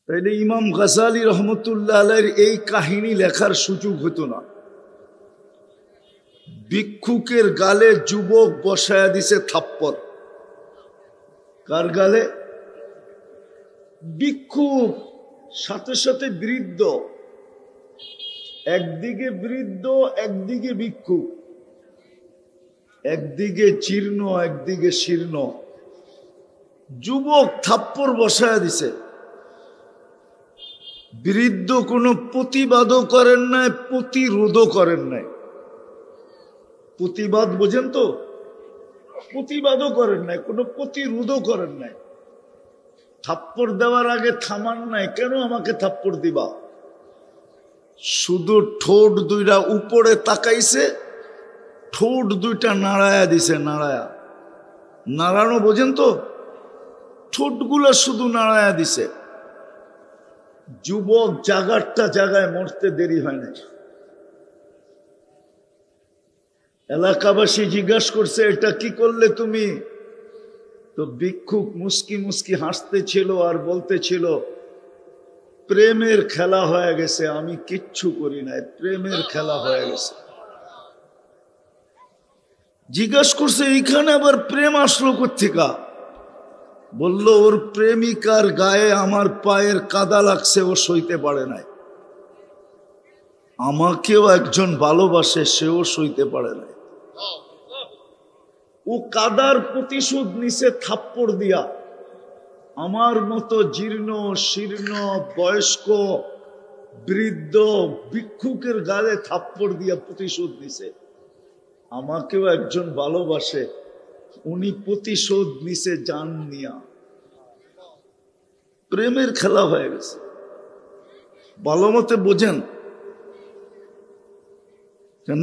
তাইলে ইমাম গাজালি রহমতুল্লাহ আলাইহির এই কাহিনী লেখার সুযোগ হতো না। ভিক্ষুকের গালে যুবক বসায়া দিছে থাপ্পড়। কার গালে? ভিক্ষুক, সাথে সাথে বৃদ্ধ। একদিকে বৃদ্ধ, একদিকে ভিক্ষুক, একদিকে জীর্ণ, একদিকে শীর্ণ। যুবক থাপ্পড় বসায়া দিছে। বৃদ্ধ কোনো প্রতিবাদও করেন নাই, প্রতিরোধও করেন নাই। প্রতিবাদ বোঝেন তো? প্রতিবাদও করেন নাই, কোনো প্রতিরোধও করেন নাই। থাপ্পড় দেওয়ার আগে থামান নাই, কেন আমাকে থাপ্পড় দিবা? শুধু ঠোঁট দুইটা উপরে তাকাইছে, ঠোঁট দুইটা নাড়ায়া দিছে। নাড়ানো বোঝেন তো? ঠোঁটগুলা শুধু নাড়ায়া দিছে। যুবক জাগারটা জায়গায় মরতে দেরি হয় না। এলাকাবাসী জিজ্ঞাসা করছে, এটা কি করলে তুমি? তো ভিক্ষুক মুস্কি মুস্কি হাসতেছিল আর বলতেছিল, প্রেমের খেলা হয়ে গেছে, আমি কিচ্ছু করি নাই, প্রেমের খেলা হয়ে গেছে। জিজ্ঞাসা করছে, এইখানে আবার প্রেম আসলো কোত্থেকা? বলল, ওর প্রেমিকার গায়ে আমার পায়ের কাদা লাগছে, ও সইতে পারে নাই। আমাকেও একজন ভালোবাসে, সেও সইতে পারে নাই। ও কাদার প্রতিশোধ নিছে থাপ্পড় দিয়া। আমার মতো জীর্ণ শীর্ণ বয়স্ক বৃদ্ধ ভিক্ষুকের গালে থাপ্পড় দিয়া প্রতিশোধ নিছে। আমাকেও একজন ভালোবাসে, উনি প্রতিশোধ নিছে জান নিয়া। প্রেমের খেলা হয়ে গেছে। ভালো মতে বোঝেন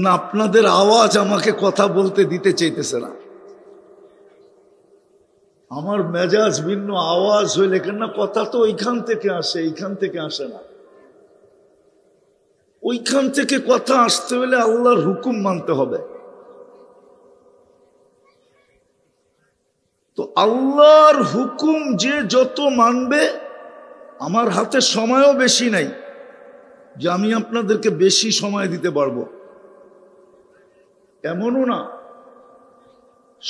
না? আপনাদের আওয়াজ আমাকে কথা বলতে দিতে চাইতেছে না। আমার মেজাজ ভিন্ন, আওয়াজ হইলে কেন কথা তো ওইখান থেকে আসে, এইখান থেকে আসে না। ওইখান থেকে কথা আসতে হলে আল্লাহর হুকুম মানতে হবে। তো আল্লাহর হুকুম যে যত মানবে, আমার হাতে সময়ও বেশি নাই যে আমি আপনাদেরকে বেশি সময় দিতে পারবো, এমনও না।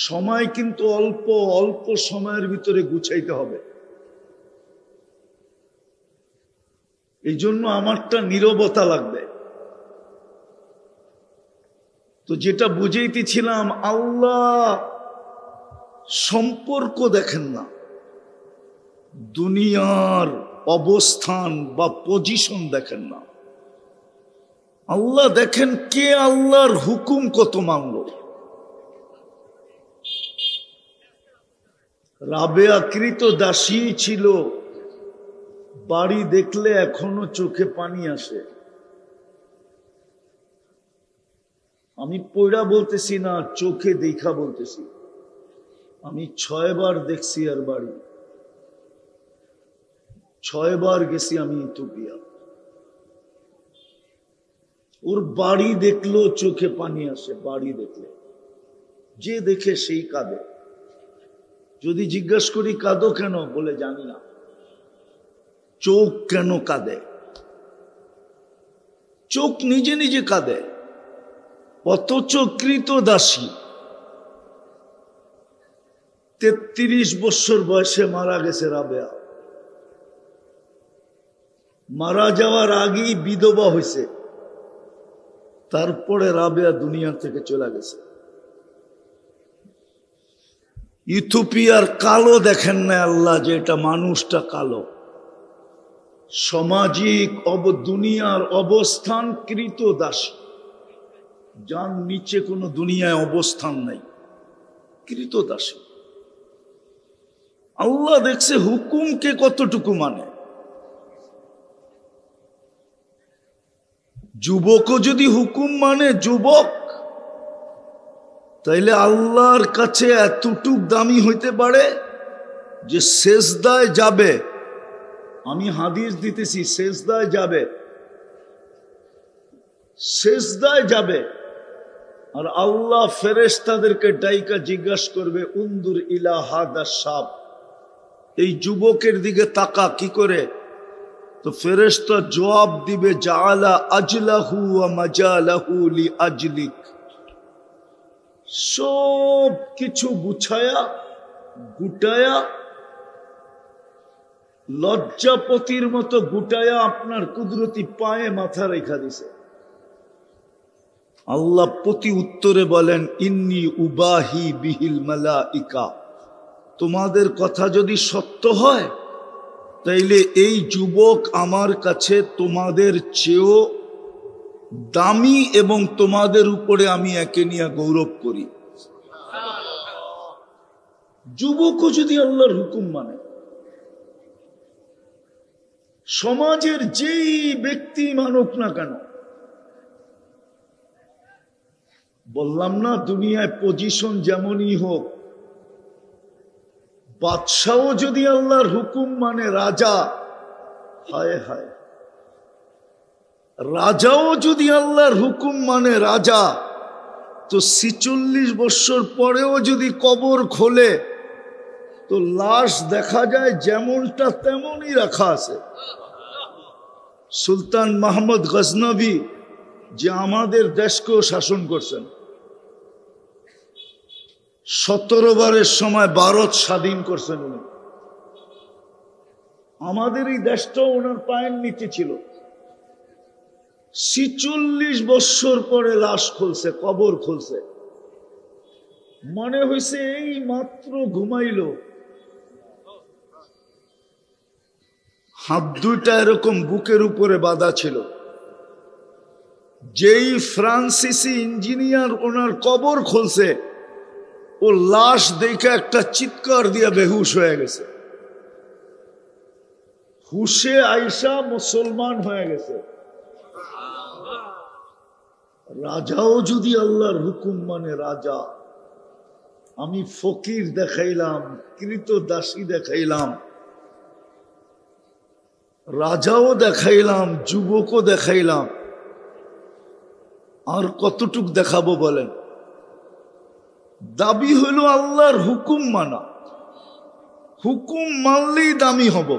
সময় কিন্তু অল্প অল্প সময়ের ভিতরে গুছাইতে হবে। এই জন্য আমারটা নীরবতা লাগবে। তো যেটা বুঝাইতেছিলাম, আল্লাহ সম্পর্ক দেখেন না, দুনিয়ার অবস্থান বা পজিশন দেখেন না। আল্লাহ দেখেন কে আল্লাহর হুকুম কত মানল। রাবেয়া কৃত দাসী ছিল, বাড়ি দেখলে এখনো চোখে পানি আসে। আমি পয়রা বলতেছি না, চোখে দেখা বলতেছি। আমি 6 বার দেখছি আর বাড়ি, 6 বার গেছি আমি ইথিওপিয়া। ওর বাড়ি দেখলো চোখে পানি আসে। বাড়ি দেখলে যে দেখে সেই কাঁদে। যদি জিজ্ঞাসা করি কাঁদো কেন, বলে জানি না। চোখ কেন কাঁদে? চোখ নিজে নিজে কাঁদে। অথচ কৃতদাসী 33 বছর বয়সে মারা গেছে রাবেয়া। মারা যাওয়ার আগেই বিধবা হয়েছে। তারপরে রাবেয়া দুনিয়া থেকে চলে গেছে। ইথিওপিয়ার কালো দেখেন না আল্লাহ, যে এটা মানুষটা কালো। সামাজিক দুনিয়ার অবস্থান কৃতদাসী, যার নিচে কোনো দুনিয়ায় অবস্থান নাই, কৃতদাসী। আল্লাহ দেখছে হুকুমকে কতটুকু মানে। যুবকও যদি হুকুম মানে, যুবক, তাইলে আল্লাহর কাছে এতটুক দামি হইতে পারে যে সেজদায় যাবে। আমি হাদিস দিতেছি, সেজদায় যাবে, সেজদায় যাবে। আর আল্লাহ ফেরেশতাদেরকে ডাইকা জিজ্ঞাসা করবে, উনদুর ইলা হাদা শাব, এই যুবকের দিকে তাকা। কি করে? তো ফেরেশতা জবাব দিবে জাআলা আজলাহু ওয়া মাজালাহু লিআজলিক, সব কিছু গুছায়া গুটায়া লজ্জাপতির মতো গুটায়া আপনার কুদরতি পায়ে মাথা রেখা দিছে। আল্লাহ প্রতি উত্তরে বলেন ইন্নী উবাহি বিহিল মালাইকা, তোমাদের কথা যদি সত্য হয় তাইলে এই যুবক আমার কাছে তোমাদের চেয়েও দামি এবং তোমাদের উপরে আমি একে নিয়ে গৌরব করি। যুবকও যদি আল্লাহর হুকুম মানে, সমাজের যেই ব্যক্তি মানুক না কেন, বললাম না দুনিয়ায় পজিশন যেমনই হোক, বাদশাও যদি আল্লাহর হুকুম মানে, রাজা, হায় হায়, রাজাও যদি আল্লাহর হুকুম মানে রাজা, তো 46 বছর পরেও যদি কবর খোলে তো লাশ দেখা যায় যেমনটা তেমনই রাখা আছে। সুলতান মাহমুদ গজনবী যে আমাদের দেশকেও শাসন করছেন, 17 বারের সময় ভারত স্বাধীন করছেন উনি। আমাদের এই দেশটাও ওনার পায়ের নিচে ছিল। 46 বছর পরে লাশ খুলছে, কবর খুলছে, মনে হয়েছে এই মাত্র ঘুমাইল। হাত দুইটা এরকম বুকের উপরে বাঁধা ছিল। যেই ফ্রান্সিসি ইঞ্জিনিয়ার ওনার কবর খুলছে, ও লাশ দেখে একটা চিৎকার দিয়া বেহুশ হয়ে গেছে। হুশে আইসা মুসলমান হয়ে গেছে। রাজাও যদি আল্লাহর হুকুম মানে রাজা, আমি ফকির দেখাইলাম, কৃতদাসী দেখাইলাম, রাজাও দেখাইলাম, যুবকও দেখাইলাম, আর কতটুক দেখাবো বলেন? দাবি হইল আল্লাহর হুকুম মানা। হুকুম মানলেই দামি হব,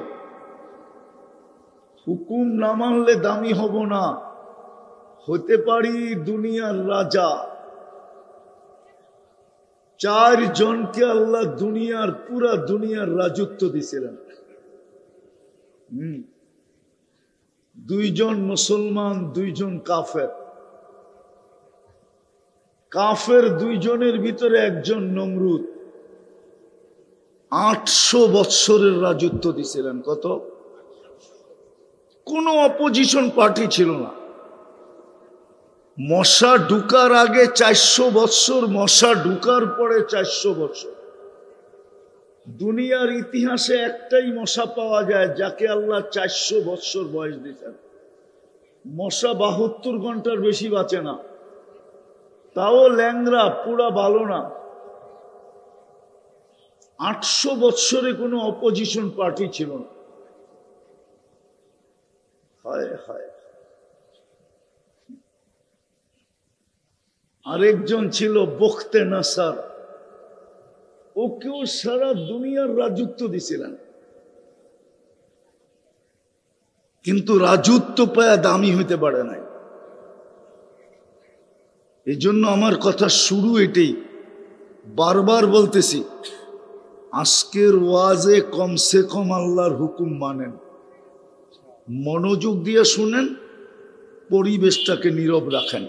হুকুম না মানলে দামি হব না। হতে পারি দুনিয়ার রাজা। 4 জনকে আল্লাহ দুনিয়ার পুরা দুনিয়ার রাজত্ব দিছিলেন। 2 জন মুসলমান, 2 জন কাফের। কাফের 2 জনের ভিতরে একজন নমরুদ। 800 বৎসরের রাজত্ব দিছিলেন। কত? কোনো অপোজিশন পার্টি ছিল না। মশা ঢুকার আগে 400 বৎসর, মশা ঢুকার পরে 400 বৎসর। দুনিয়ার ইতিহাসে একটাই মশা পাওয়া যায় যাকে আল্লাহ 400 বৎসর বয়স দিতেন। মশা 72 ঘন্টার বেশি বাঁচে না, তাও ল্যাংরা, পুরা ভালো না। 800 বৎসরে কোনো অপোজিশন পার্টি ছিল না। হায় হায়। আরেকজন ছিল বখতে নাসার, ওকেও সারা দুনিয়ার রাজত্ব দিছিলেন, কিন্তু রাজত্ব পায়া দামি হইতে পারে নাই। এই জন্য আমার কথা শুরু এটাই, বারবার বলতেছি, আজকের ওয়াজে কমসে কম আল্লাহর হুকুম মানেন, মনোযোগ দিয়ে শুনেন, পরিবেশটাকে নীরব রাখেন।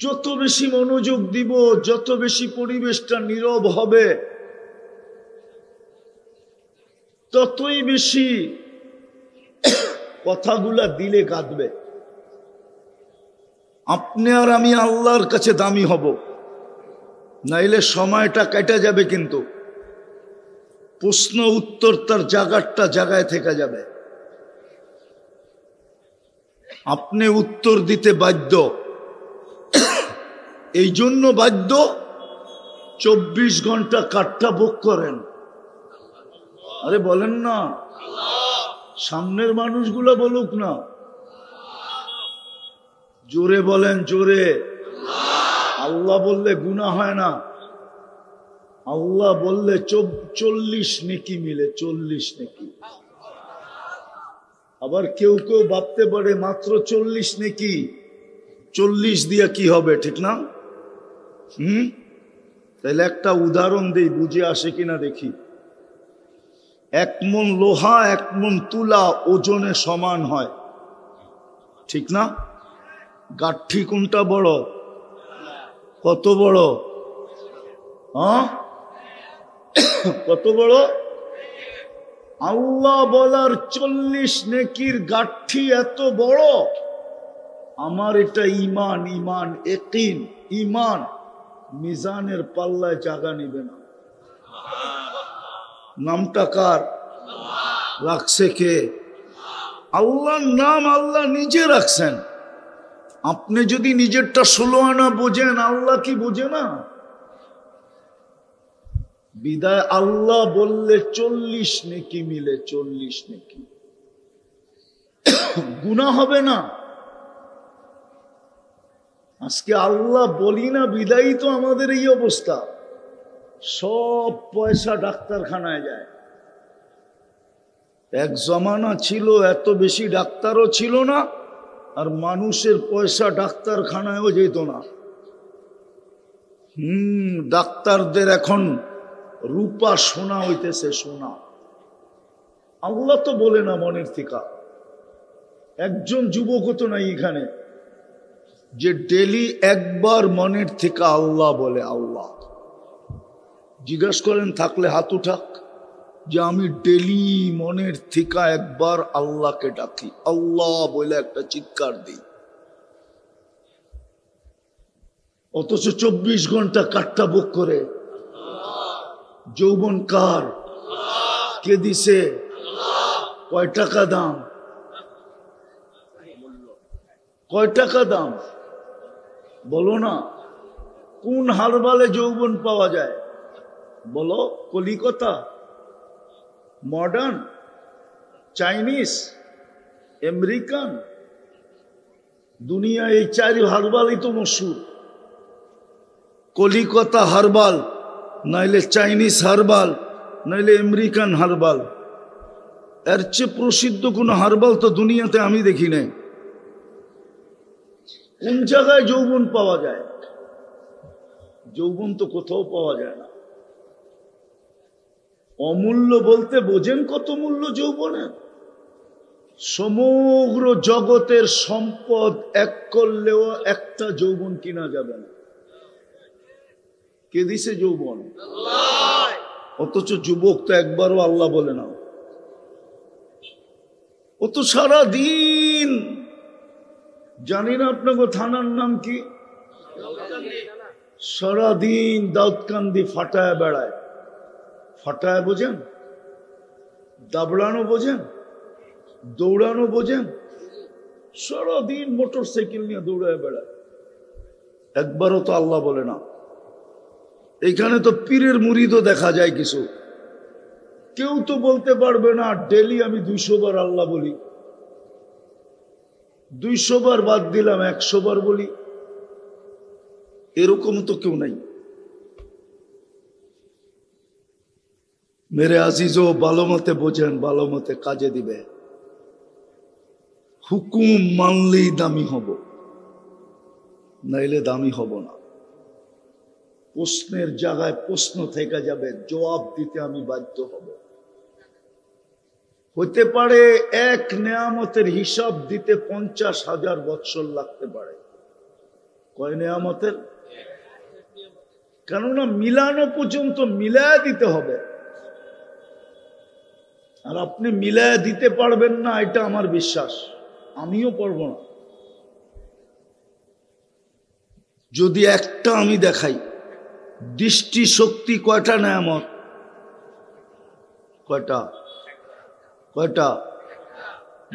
যত বেশি মনোযোগ দিব, যত বেশি পরিবেশটা নীরব হবে, ততই বেশি কথাগুলা দিলে গাঁথবে। আপনি আর আমি আল্লাহর কাছে দামি হব, নাইলে সময়টা কেটে যাবে, কিন্তু প্রশ্ন উত্তর তার জায়গায় থেকে যাবে। আপনি উত্তর দিতে বাধ্য, এই জন্য বাধ্য 24 ঘন্টা কাঠটা বুক করেন। আরে বলেন না, সামনের মানুষগুলো বলুক না, জোরে বলেন, জোরে। আল্লাহ বললে গুনাহ হয় না, আল্লাহ বললে 40 নেকি মিলে, 40 নেকি। আবার কেউ কেউ ভাবতে পারে মাত্র 40 নাকি, 40 দিয়া কি হবে, ঠিক না? তাহলে একটা উদাহরণ দেই, বুঝে আসে কিনা দেখি। 1 মণ লোহা 1 মণ তুলা ওজনে সমান হয়, ঠিক না? গাঠি কোনটা বড়? কত বড়? কত বড়? আল্লাহ বলার 40 নেকির গাঠি এত বড়। আমার এটা ইমান, ইমান ইয়াকিন, ইমান মিজানের পাল্লায় জায়গা নিবে না। নামটা কার রাখছে? কে? আল্লাহর নাম আল্লাহ নিজে রাখছেন। আপনি যদি নিজেরটা 16 আনা বোঝেন, আল্লাহ কি বোঝে না? বিদায় আল্লাহ বললে 40 নেকি মিলে, 40 নেকি। গুনাহ হবে না। আজকে আল্লাহ বলি না বিদায়ী তো আমাদের এই অবস্থা। সব পয়সা ডাক্তারখানায় যায়। এক জমানা ছিল এত বেশি ডাক্তারও ছিল না, আর মানুষের পয়সা ডাক্তারখানায়ও যেত না। ডাক্তারদের এখন রূপা সোনা হইতেছে, সোনা। আল্লাহ তো বলে না মনের থেকে। একজন যুবকও তো নাই এখানে যে ডেলি একবার মনের থেকে আল্লাহ বলে। আল্লাহ জিজ্ঞেস করেন, থাকলে হাত উঠাক যে আমি ডেলি মনের থেকে একবার আল্লাহকে ডাকি, আল্লাহ বলে একটা চিৎকার দিই। অথচ 24 ঘন্টা কাট্টা বুক করে। যৌবন কার? কে দিছে? কয় টাকা দাম? কয় টাকা দাম বলো না? কোন হারবালে যৌবন পাওয়া যায় বলো? কলিকতা, মডার্ন, চাইনিজ, আমেরিকান, দুনিয়া এই 4 হারবালই তো মশহুর। কলিকতা হারবাল, নাইলে চাইনিজ হারবাল, নাইলে আমেরিকান হারবাল। এর চেয়ে প্রসিদ্ধ কোন হারবাল তো দুনিয়াতে আমি দেখি নাই। কোন জায়গায় যৌবন পাওয়া যায়? যৌবন তো কোথাও পাওয়া যায় না। অমূল্য বলতে বোঝেন কত মূল্য যৌবনের? সমগ্র জগতের সম্পদ এক করলেও একটা যৌবন কিনা যাবে না। কে দিছে যৌবন? অথচ যুবক তো একবারও আল্লাহ বলে না। ও তো সারা দিন, জানি না আপনাকে থানার নাম কি, সারাদিন দাউদকান্দি ফাটায় বেড়ায়। ফাটায় বোঝেন? দাবড়ানো বোঝেন? দৌড়ানো বোঝেন? সারাদিন মোটর সাইকেল নিয়ে দৌড়ায় বেড়ায়। একবারও তো আল্লাহ বলে না। এখানে তো পীরের মুরিদও দেখা যায় কিছু। কেউ তো বলতে পারবে না ডেলি আমি 200 বার আল্লাহ বলি, 200 বার বাদ দিলাম 100 বার বলি, এরকম তো কেউ নাই। মেরে আজিজও ভালো মতে বোঝেন, ভালো মতে কাজে দিবে। হুকুম মানলেই দামি হব, নাইলে দামি হব না। প্রশ্নের জায়গায় প্রশ্ন থেকে যাবে, জবাব দিতে আমি বাধ্য হব। হতে পারে এক নেয়ামতের হিসাব দিতে 50,000 বৎসর লাগতে পারে। কয় নেয়ামতের? কেননা মিলানো পর্যন্ত মিলায়া দিতে হবে। আর আপনি মিলায়া দিতে পারবেন না, এটা আমার বিশ্বাস। আমিও পারবো না। যদি একটা আমি দেখাই, দৃষ্টি শক্তি কয়টা নেয়ামত? কয়টা? কয়টা?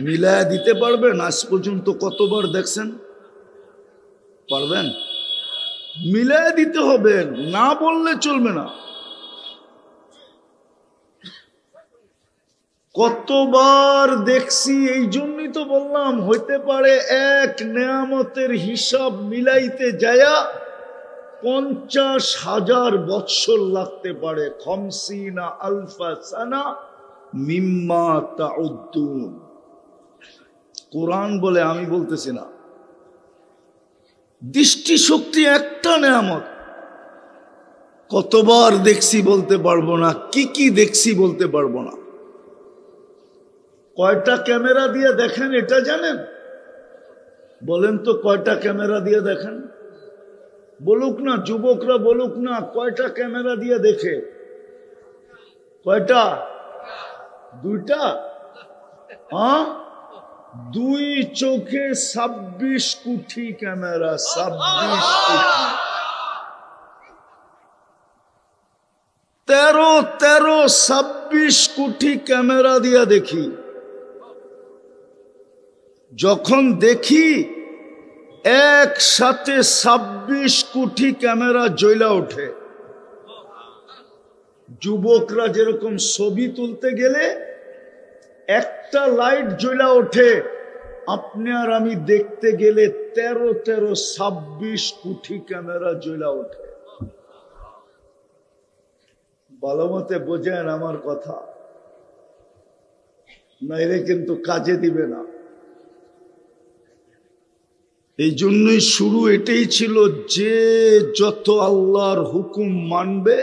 মিলায়া দিতে পারবেন? আজ পর্যন্ত কতবার দেখছেন? পারবেন? মিলায়া দিতে হবে, না বললে চলবে না। কতবার দেখছি, এই জন্যই তো বললাম হইতে পারে এক নেয়ামতের হিসাব মিলাইতে যায়া 50,000 বৎসর লাগতে পারে। 50 আলফা সানা মিম্মা তাউদ্দুন। কোরআন বলে, আমি বলতেছি না। দৃষ্টিশক্তি একটা নেয়ামত। কতবার দেখছি বলতে পারবো না, কি কি দেখছি বলতে পারবো না। কয়টা ক্যামেরা দিয়ে দেখেন এটা জানেন? বলেন তো, কয়টা ক্যামেরা দিয়ে দেখেন? বলুক না, যুবকরা বলুক না, কয়টা ক্যামেরা দিয়ে দেখে? কয়টা? দুইটা? হ্যাঁ, দুই চোখে 26 কোটি ক্যামেরা। 26 কোটি। 26 কোটি ক্যামেরা দিয়া দেখি। যখন দেখি একসাথে 26 কোটি ক্যামেরা জ্বলা ওঠে। যুবকরা যেরকম ছবি তুলতে গেলে একটা লাইট জ্বলা ওঠে, আপনি আর আমি দেখতে গেলে 26 কোটি ক্যামেরা জ্বলা ওঠে। ভালো মতে বোঝেন আমার কথা, নাইলে কিন্তু কাজে দিবে না। এই জন্যই শুরু এটাই ছিল, যে যত আল্লাহর হুকুম মানবে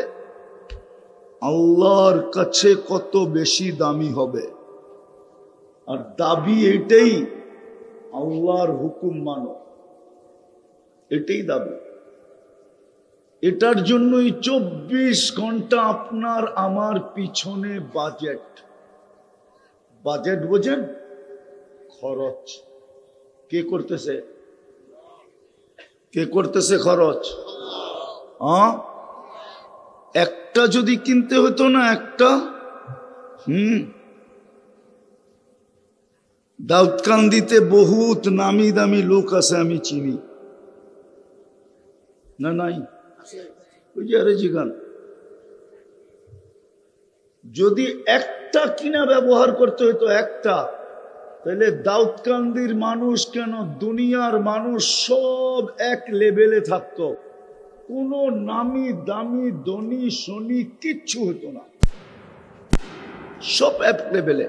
আল্লাহর কাছে কত বেশি দামি হবে। আর দাবি এটাই, আল্লাহর হুকুম মানো, এটাই দাবি। এটার জন্যই 24 ঘন্টা আপনার আমার পিছনে বাজেট। বাজেট বোঝেন? খরচ। কে করতেছে? কে করতেছে খরচ? একটা যদি কিনতে হতো না, একটা দাউদকান্দিতে বহুত নামি দামি লোক আছে, আমি চিনি না? নাই? ওই যে আরে জিগান, যদি একটা কিনা ব্যবহার করতে হতো, একটা, তাহলে দাউদকান্দির মানুষ কেন, দুনিয়ার মানুষ সব এক লেভেলে থাকতো। কোনো নামি দামি ধনী শনি কিচ্ছু হতো না, সব এক লেভেলে।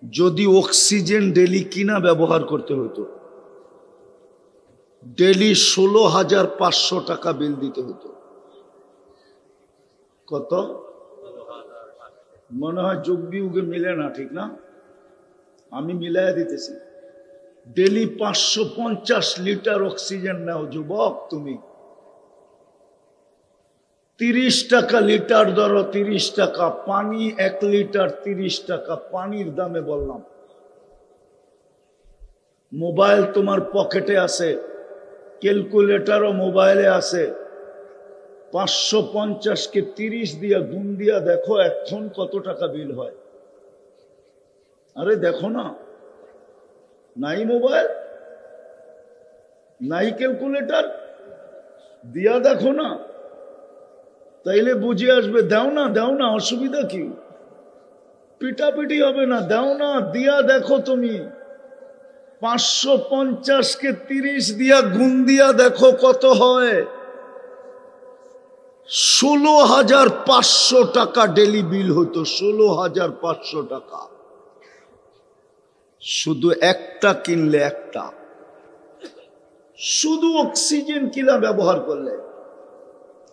যদি অক্সিজেন ডেলি কিনা ব্যবহার করতে হতো, ডেলি 16,500 টাকা বিল দিতে হতো। কত? মনে হয় যুগ বিয়োগে মিলে না, ঠিক না? আমি মিলাই দিতেছি। ডেলি 550 লিটার অক্সিজেন নাও যুবক তুমি। 30 টাকা লিটার ধরো, 30 টাকা। পানি 1 লিটার 30 টাকা। পানির দামে বললাম। মোবাইল তোমার পকেটে আছে, ক্যালকুলেটরও মোবাইলে আছে। 550-কে 30 দিয়া গুণ দিয়া দেখো এখন কত টাকা বিল হয়। আরে দেখো না, নাই মোবাইল, নাই ক্যালকুলেটর, দিয়া দেখো না, তাইলে বুঝে আসবে। দাও না, দাও না, অসুবিধা কি? পিটাপিটি হবে না, দাও না, দিয়া দেখো তুমি। 550-কে 30 দিয়া গুণ দিয়া দেখো কত হয়। 16,500 টাকা ডেলি বিল হতো। 16,500 টাকা শুধু একটা কিনলে, একটা শুধু অক্সিজেন কিনা ব্যবহার করলে।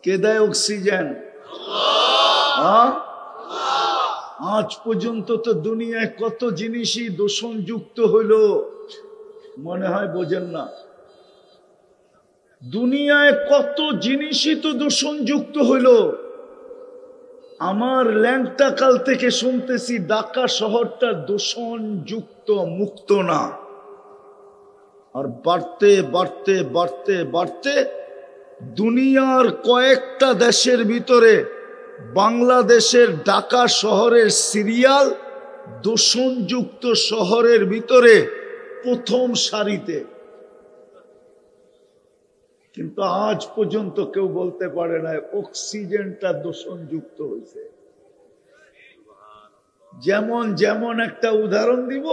কে দেয় অক্সিজেন? আজ পর্যন্ত তো দুনিয়ায় কত জিনিসই দূষণযুক্ত হইল, মনে হয় বোঝেন না। দুনিয়ায় কত জিনিসই তো দূষণযুক্ত হইল। আমার ল্যাংটা কাল থেকে শুনতেছি ঢাকা শহরটা দূষণযুক্ত মুক্ত না। আর বাড়তে বাড়তে বাড়তে বাড়তে দুনিয়ার কয়েকটা দেশের ভিতরে বাংলাদেশের ঢাকা শহরের সিরিয়াল দূষণযুক্ত শহরের ভিতরে প্রথম সারিতে। কিন্তু আজ পর্যন্ত কেউ বলতে পারে না অক্সিজেনটা দূষণযুক্ত হয়েছে। যেমন যেমন একটা উদাহরণ দিব,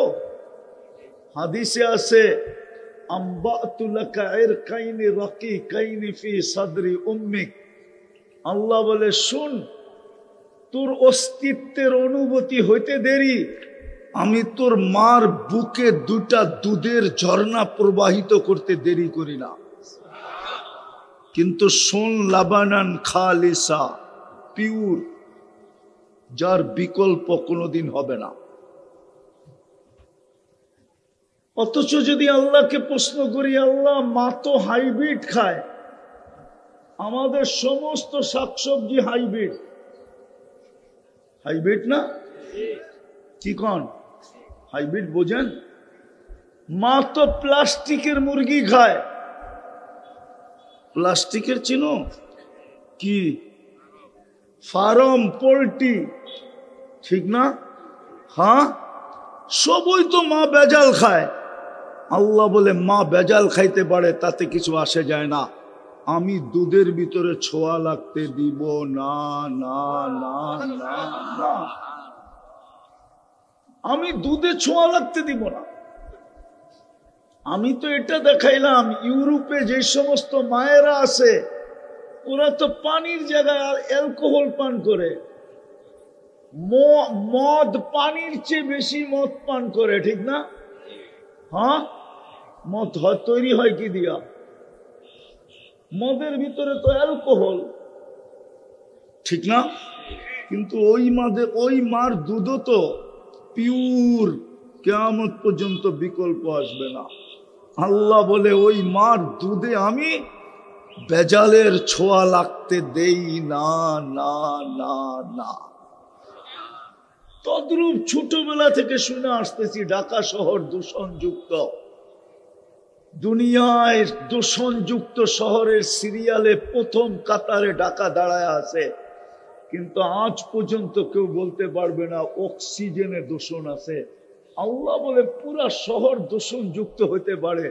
হাদিসে আছে আল্লাহ বলে, শুন, তোর অস্তিত্বের অনুভূতি হইতে দেরি, আমি তোর মার বুকে দুটা দুধের ঝর্ণা প্রবাহিত করতে দেরি করি না, কিন্তু শোন, লাবানান খালিসা, পিওর, যার বিকল্প কোনোদিন হবে না। অথচ যদি আল্লাহকে প্রশ্ন করি, আল্লাহ মা তো হাইব্রিড খায়, আমাদের সমস্ত শাকসবজি হাইব্রিড, হাইব্রিড না কি কন? হাইব্রিড বোঝেন? মা তো প্লাস্টিকের মুরগি খায়, প্লাস্টিকের চিনো কি? ফার্ম পোল্ট্রি, ঠিক না? হ্যাঁ, সবই তো মা বেজাল খায়। আল্লাহ বলে মা বেজাল খাইতে পারে, তাতে কিছু আসে যায় না, আমি দুধের ভিতরে ছোঁয়া লাগতে দিব না, না না না না, আমি দুধে ছোঁয়া লাগতে দিব না। আমি তো এটা দেখাইলাম, ইউরোপে যে সমস্ত মায়েরা আছে, ওরা তো পানির জায়গায় অ্যালকোহল পান করে, মদ পানির চেয়ে বেশি মদ পান করে, ঠিক না? হ্যাঁ, মদ তৈরি হয় কি দিয়া? মদের ভিতরে তো অ্যালকোহল, ঠিক না? কিন্তু ওই মার দুধও তো পিওর, কিয়ামত পর্যন্ত বিকল্প আসবে না। আল্লাহ বলে ওই মার দুধে আমি বেজালের ছোঁয়া লাগতে দেই না, না না না। তদ্রূপ ছোটবেলা থেকে শুনে আসতেছি, ঢাকা শহর দূষণযুক্ত, দুনিয়ায় দূষণযুক্ত শহরের সিরিয়ালে প্রথম কাতারে ঢাকা দাঁড়ায় আছে, কিন্তু আজ পর্যন্ত কেউ বলতে পারবে না অক্সিজেনে দূষণ আছে। আল্লাহ বলে পুরা শহর দূষণযুক্ত হতে পারে,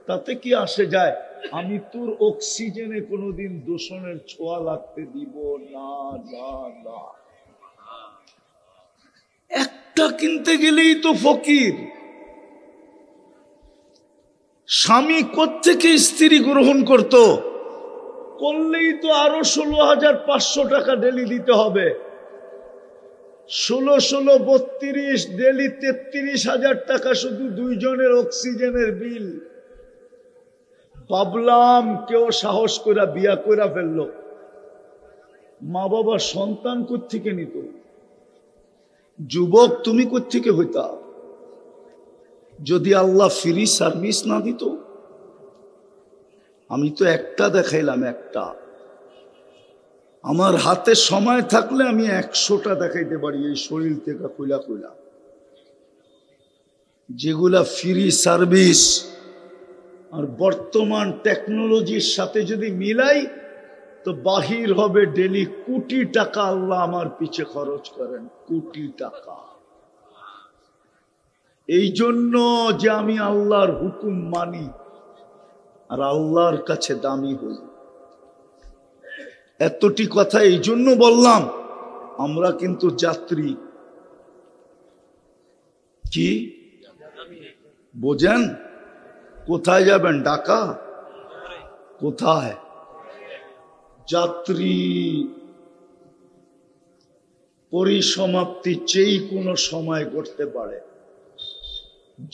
তাতে কি আসে যায়? আমি তোর অক্সিজেনে কোনোদিন দূষণের ছোঁয়া লাগতে দিব না, না না। একটা কিনতে গেলেই তো ফকির। স্বামী কোত্থেকে স্ত্রী গ্রহণ করত? করলেই তো আরো 16,500 টাকা ডেলি দিতে হবে। 16 16 32, ডেলি 33,000 টাকা শুধু দুইজনের অক্সিজেনের বিল। ভাবলাম কেউ সাহস করে বিয়া করে ফেললো, মা বাবা সন্তান কোত্থেকে নিত? যুবক তুমি কোত্থেকে হইতা যদি আল্লাহ ফ্রি সার্ভিস না দিত? আমি তো একটা দেখাইলাম, একটা। আমার হাতে সময় থাকলে আমি 100টা দেখাইতে পারি এই শরীর থেকে কইলা কইলা, যেগুলা ফ্রি সার্ভিস। আর বর্তমান টেকনোলজির সাথে যদি মিলাই তো বাহির হবে ডেলি কোটি টাকা আল্লাহ আমার পিছে খরচ করেন, কোটি টাকা। এই জন্য যে আমি আল্লাহর হুকুম মানি আর আল্লাহর কাছে দামি হই। এতটি কথা এই জন্য বললাম, আমরা কিন্তু যাত্রী। কি বোঝেন? কোথায় যাবেন? ঢাকা? কোথায়? যাত্রী। পরিসমাপ্তি যেই কোনো সময় ঘটতে পারে,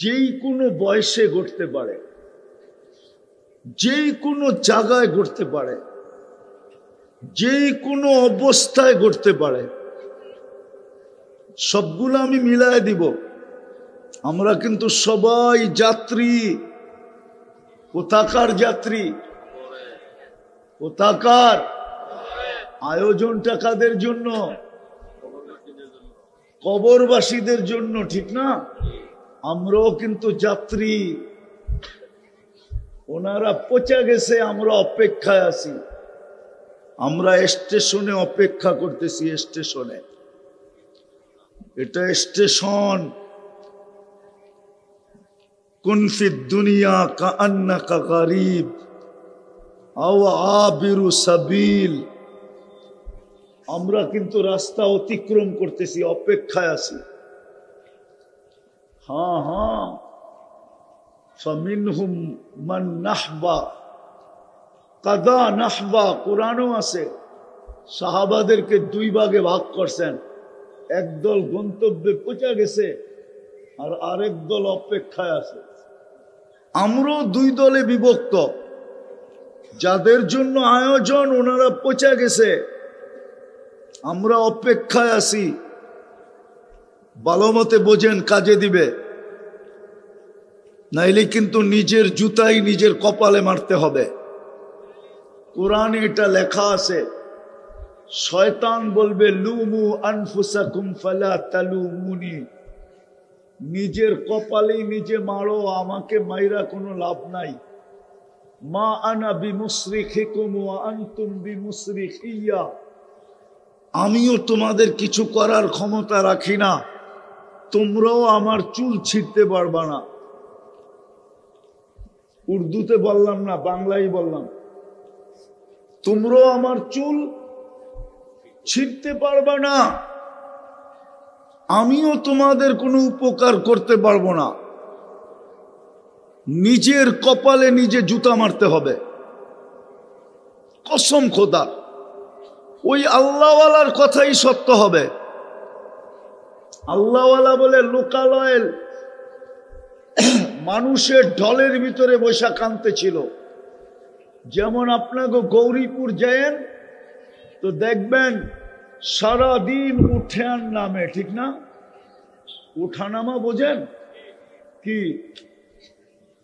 যেই কোনো বয়সে ঘটতে পারে, যেই কোনো জায়গায় ঘটতে পারে, যেই কোনো অবস্থায় ঘটতে পারে। সবগুলো আমি মিলায় দিব। আমরা কিন্তু সবাই যাত্রী। কোথাকার যাত্রী? কোথাকার? আয়োজনটা কাদের জন্য? কবরবাসীদের জন্য, ঠিক না? আমরাও কিন্তু যাত্রী। ওনারা পচে গেছে, আমরা অপেক্ষায় আছি। আমরা স্টেশনে অপেক্ষা করতেছি, স্টেশনে। এটা স্টেশন। কুন ফিদ দুনিয়া কাআন্নাকা গরীব আও আবিরু সাবিল। আমরা কিন্তু রাস্তা অতিক্রম করতেছি, অপেক্ষায় আছি। হ্যাঁ হ্যাঁ, ফামিনহুম মান নাহবা কাদা নাহবা। কোরআনও আছে, সাহাবাদেরকে 2 ভাগে ভাগ করছেন। একদল গন্তব্যে পৌঁছে গেছে, আর আরেক দল অপেক্ষায় আছে। আমরাও দুই দলে বিভক্ত। যাদের জন্য আয়োজন ওনারা পৌঁছে গেছে, আমরা অপেক্ষায় আছি। ভালো মতে বোঝেন, কাজে দিবে, নাইলে কিন্তু নিজের জুতাই নিজের কপালে মারতে হবে। কোরআনে এটা লেখা আছে, শয়তান বলবে লুমু আনফুসাকুম ফালা তালুমুনি, নিজের কপালেই নিজে মারো, আমাকে মাইরা কোনো লাভ নাই। মা আনা বিমুসরিখিকুম ওয়া আনতুম বিমুসরিখিয়া, আমিও তোমাদের কিছু করার ক্ষমতা রাখি না, তোমরাও আমার চুল ছিঁড়তে পারবা না। উর্দুতে বললাম না, বাংলায় বললাম, তোমরাও আমার চুল ছিঁড়তে পারবা না, আমিও তোমাদের কোনো উপকার করতে পারবো না। নিজের কপালে নিজে জুতা মারতে হবে, কসম খোদা। ওই আল্লাহওয়ালার কথাই সত্য হবে। আল্লাহওয়ালা বলে লোকালয়ের মানুষের ঢলের ভিতরে বৈশা কানতে ছিল। যেমন আপনাকে গৌরীপুর যায়েন তো দেখবেন সারাদিন উঠান নামে, ঠিক না? উঠানামা বোঝেন কি?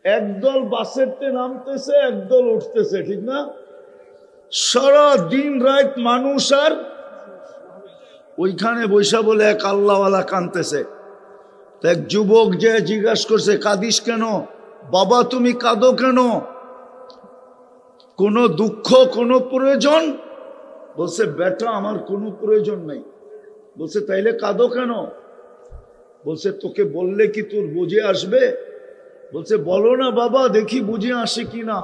একদল বাসেরতে নামতেছে, একদল উঠতেছে, ঠিক না? সারা দিন রাত মানুষ আর ওইখানে বৈশা বলে এক আল্লাহওয়ালা কানতেছে। এক যুবক যে জিজ্ঞাসা করছে, কাঁদিস কেন বাবা, তুমি কাঁদো কেন? কোনো দুঃখ, কোনো প্রয়োজন? বলছে বেটা আমার কোনো প্রয়োজন নেই। বলছে তাইলে কাঁদো কেন? বলছে তোকে বললে কি তোর বুঝে আসবে? বলছে বলো না বাবা, দেখি বুঝে আসে কি না।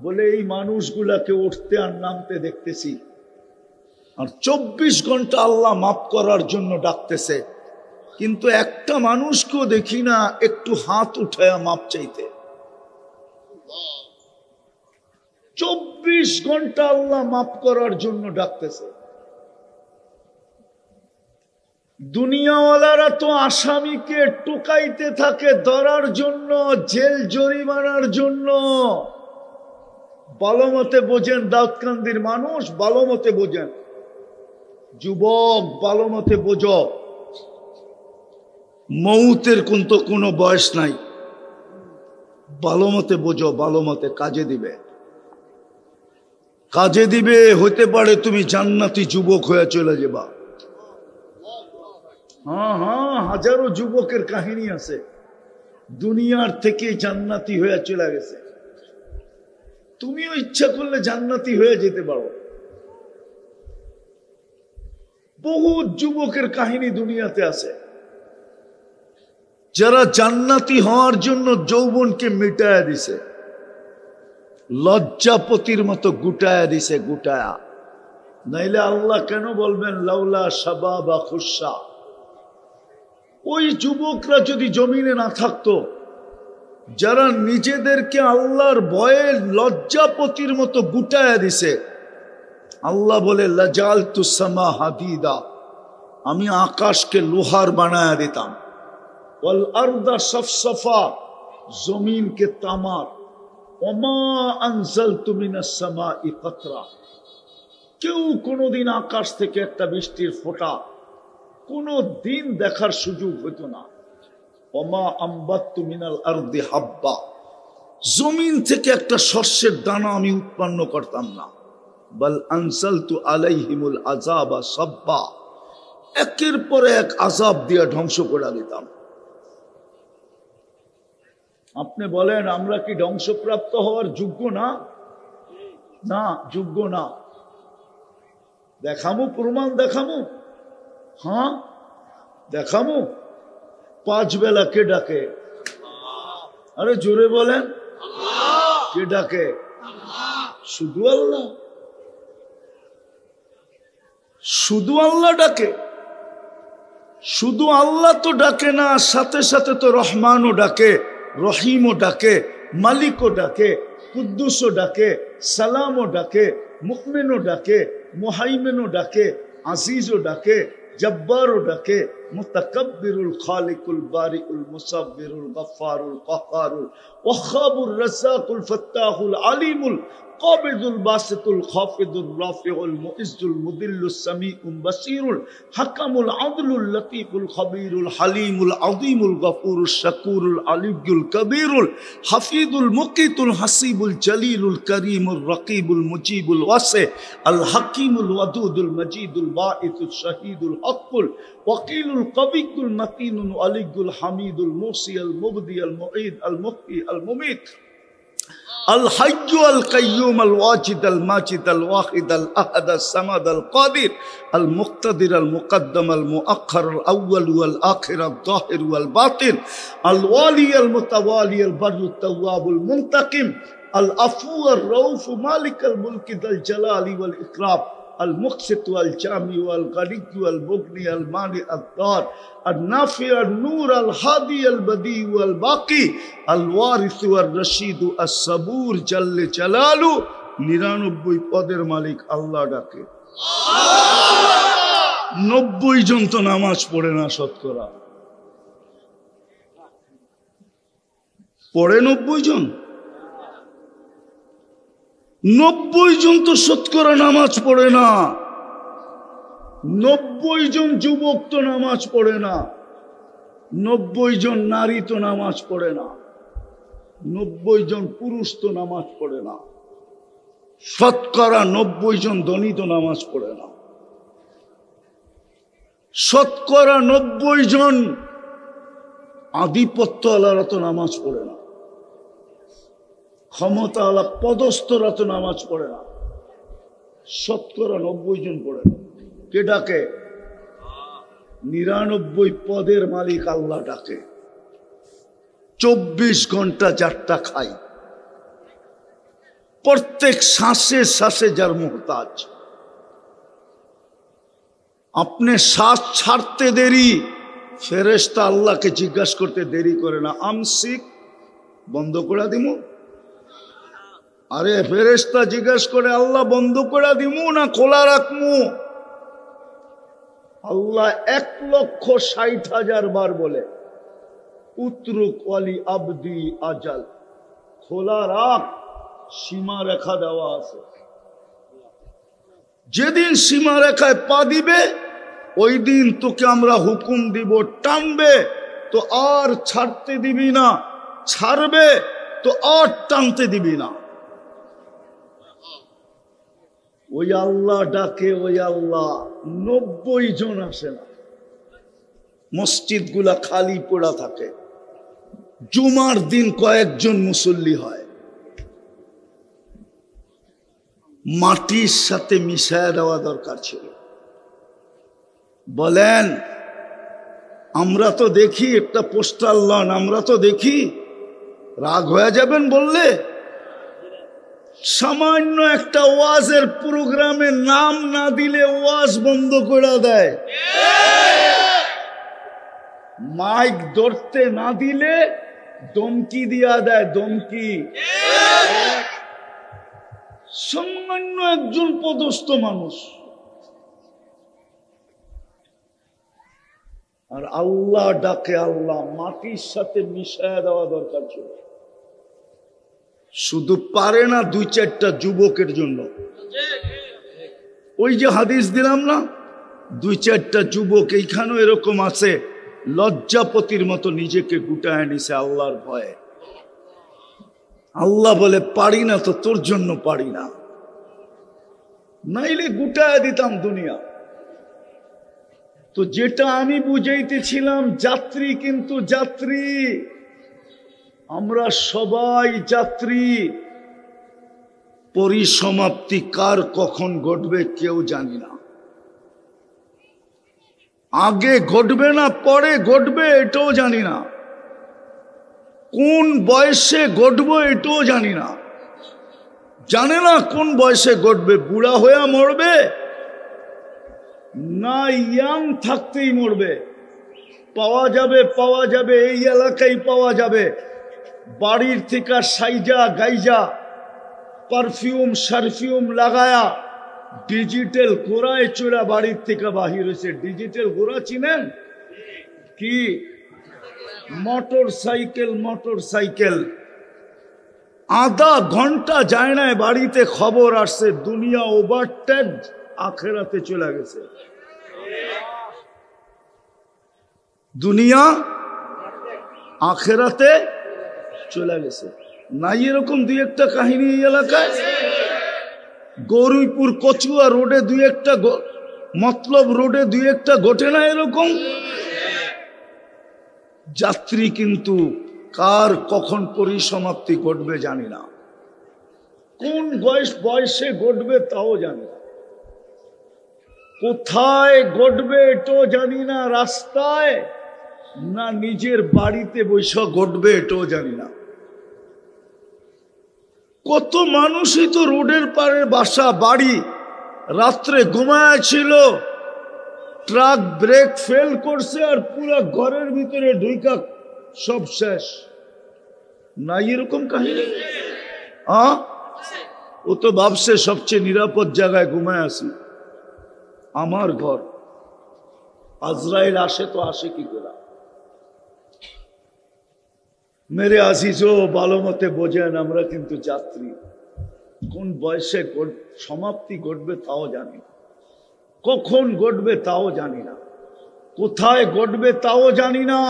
বলে এই মানুষগুলাকে উঠতে আর নামতে দেখতেছি, আর 24 ঘন্টা আল্লাহ মাফ করার জন্য ডাকতেছে, কিন্তু একটা মানুষকেও দেখি না একটু হাত উঠায়া মাপ চাইতে। 24 ঘন্টা আল্লাহ মাফ করার জন্য ডাকতেছে। দুনিয়াওয়ালারা তো আসামিকে টুকাইতে থাকে ধরার জন্য, জেল জরিমানার জন্য। ভালো মতে বোঝেন, দাউদকান্দির মানুষ ভালো মতে বোঝেন, যুবক ভালো মতে বোঝো, মৌতের কিন্তু কোনো বয়স নাই। ভালো মতে বোঝো, ভালো মতে কাজে দিবে, কাজে দিবে। হতে পারে তুমি জান্নাতি যুবক হয়ে চলে যাবা। হ্যাঁ হ্যাঁ, হাজারো যুবকের কাহিনী আছে দুনিয়ার থেকে জান্নাতি হয়ে চলে গেছে। তুমিও ইচ্ছা করলে জান্নাতি হয়ে যেতে পারো। বহু যুবকের কাহিনী দুনিয়াতে আছে যারা জান্নাতি হওয়ার জন্য যৌবনকে মিটায়া দিছে, লজ্জাপতির মতো গুটায়া দিছে, গুটায়া। নাইলে আল্লাহ কেন বলবেন লাউলা শাবাবা খুশা? ওই যুবকরা যদি জমিনে না থাকতো, যারা নিজেদেরকে আল্লাহর ভয়ে লজ্জাপতির মতো গুটায়া দিছে, আল্লাহ বলে লাজালতু সামা হাদিদা, আমি আকাশকে লোহার বানায়া দিতাম, ওয়াল আরদা সফসফা, জমিনকে তামার, ওমা আনজালতু মিনাস সামাই কাতরা, কেউ কোনোদিন আকাশ থেকে একটা বৃষ্টির ফোঁটা কোনো দিন দেখার সুযোগ হতো না। ওমা আম্বাত্তু মিনাল আরদি হাব্বা, জমিন থেকে একটা শস্যের দানা আমি উৎপন্ন করতাম না। বাল আনসালতু আলাইহিমুল আযাবা সাব্বা, একের পর এক আযাব দিয়ে ধ্বংস করে দিতাম। আপনি বলেন আমরা কি ধ্বংসপ্রাপ্ত হওয়ার যোগ্য না? না, যোগ্য না। দেখামু প্রমাণ, দেখামু, হ্যাঁ দেখামু। 5 বেলা কে ডাকে? আরে জোরে বলেন, কে ডাকে? শুধু আল্লাহ, শুধু আল্লাহ ডাকে। শুধু আল্লাহ তো ডাকে না, সাথে সাথে তো রহমানও ডাকে, রহিমও ডাকে, মালিকও ডাকে, কুদ্দুসও ডাকে, সালামও ডাকে, মুমিনও ডাকে, মুহাইমিনও ডাকে, আজিজও ডাকে, জব্বারও ডাকে, মুতাকাব্বিরুল খালিকুল বারিউল মুসাব্বিরুল গফফারুল কাহ্হারুল ওয়াহ্হাবুর রাজ্জাকুল ফাত্তাহুল আলিমুল قابض الباسط الخافض الرافع المعز المذل السميع البصير الحكم العدل اللطيف الخبير الحليم العظيم الغفور الشكور العلي الكبير الحفيظ المقيت الحسيب الجليل الكريم الرقيب المجيب الواسع الحكيم الودود المجيد الباعث الشهيد الحق الوكيل القوي المتين العلي الحميد الموصي المبدي المعيد المحيي المميت الحي القيوم الواجد الماجد الواحد الأحد الصمد القادر المقتدر المقدم المؤخر الأول والآخر الظاهر والباطن الوالي المتوالي البر التواب المنتقم العفو الرؤوف مالك الملك ذا الجلال والإكرام المقسط والجامع والغني والمغني المانع الضار النافع النور الهادي البديع والباقي الوارث والرشيد الصبور جل جلاله 99 পদের মালিক আল্লাহ ডাকে 90 জন তো নামাজ পড়ে না শতকরা পড়ে 90 জন 90 জন তো শতকরা নামাজ পড়ে না 90 জন যুবক তো নামাজ পড়ে না 90 জন নারী তো নামাজ পড়ে না 90 জন পুরুষ তো নামাজ পড়ে না শতকরা 90 জন ধনী তো নামাজ পড়ে না শতকরা 90 জন আধিপত্যওয়ালারা তো নামাজ পড়ে না ক্ষমতাওয়ালা পদস্থরা তো নামাজ পড়ে না শতকরা 90 জন পড়ে না কে ডাকে 99 পদের মালিক আল্লাহ ডাকে 24 ঘন্টা যারটা খাই প্রত্যেক শ্বাসে শ্বাসে যার মুহতাজ আপনি শ্বাস ছাড়তে দেরি ফেরেশতা আল্লাহকে জিজ্ঞাসা করতে দেরি করে না আমসিক বন্ধ করে দিমু আরে ফেরেশতা জিজ্ঞাসা করে আল্লাহ বন্ধ করে দিমু না খোলা রাখমু আল্লাহ 1,60,000 বার বলে উতরুক ওয়ালি আবদি আজাল খোলা রাখ সীমা রেখা দেওয়া আছে যেদিন সীমা রেখায় পা দিবে ওই দিন তোকে আমরা হুকুম দিব টানবে তো আর ছাড়তে দিবি না ছাড়বে তো আর টানতে দিবি না ওই আল্লাহ ডাকে ওই আল্লাহ 90 জন আসে না মসজিদ গুলা খালি পড়া থাকে জুমার দিন কয়েকজন মুসল্লি হয় মাটির সাথে মিশায় দেওয়া দরকার ছিল বলেন আমরা তো দেখি একটা পোস্টার লন আমরা তো দেখি রাগ হয়ে যাবেন বললে সামান্য একটা ওয়াজের প্রোগ্রামে নাম না দিলে ওয়াজ বন্ধ করে দেয় মাইক ধরতে না দিলে ধমকি দিয়া দেয় ধমকি সামান্য একজন পদস্থ মানুষ আর আল্লাহ ডাকে আল্লাহ মাটির সাথে মিশায়া দেওয়া দরকার ছিল শুধু পারে না 2-4টা যুবকের জন্য ওই যে হাদিস দিলাম না 2-4টা যুবক এইখানেও এরকম আছে লজ্জাপতির মতো নিজেকে গুটায় নিছে আল্লাহর ভয়ে আল্লাহ বলে পারি না তো তোর জন্য পারি না নাইলে গুটায় দিতাম দুনিয়া তো যেটা আমি বুঝাইতেছিলাম যাত্রী কিন্তু যাত্রী আমরা সবাই যাত্রী পরিসমাপ্তি কার কখন ঘটবে কেউ জানি না আগে ঘটবে না পরে ঘটবে এটাও জানি না কোন বয়সে ঘটবে এটাও জানি না জানে না কোন বয়সে ঘটবে বুড়া হয়ে মরবে না ইয়াং থাকতেই মরবে পাওয়া যাবে এই এলাকায় পাওয়া যাবে বাড়ির থেকে সাইজা গাইজা পারফিউম সারফিউম লাগায়া ডিজিটাল ঘোড়ায় চড়া বাড়ির থেকে বাহির হয়েছে ডিজিটাল ঘোড়া চিনেন কি মোটর সাইকেল আধা ঘন্টা যায় না বাড়িতে খবর আসছে দুনিয়া ওভারটেক আখেরাতে চলে গেছে। দুনিয়া আখেরাতে চলে গেছে। নাই এরকম দুই একটা কাহিনী এই এলাকায়? গৌরীপুর কচুয়া রোডে দুই একটা, মতলব রোডে দুই একটা ঘটে না এরকম? যাত্রী কিন্তু কার কখন পরিসমাপ্তি ঘটবে জানি না, কোন বয়সে ঘটবে তাও জানি না, কোথায় ঘটবে এটাও জানি না, রাস্তায় না নিজের বাড়িতে বৈশা ঘটবে এটাও জানি না। কত মানুষই তো রোডের পারে বাসা বাড়ি, রাত্রে ঘুমায় ছিল, ট্রাক ব্রেক ফেল করছে আর পুরা ঘরের ভিতরে ঢুইকা সব শেষ। নাই এরকম কাহিনী? ও তো ভাবছে সবচেয়ে নিরাপদ জায়গায় ঘুমায় আসি, আমার ঘর। আজরাইল আসে তো আসে কি করে? মেরে আজিজও ভালো মতে বোঝেন, আমরা কিন্তু যাত্রী। কোন বয়সে সমাপ্তি ঘটবে তাও জানি না, কখন ঘটবে তাও জানি না, কোথায় ঘটবে তাও জানি না,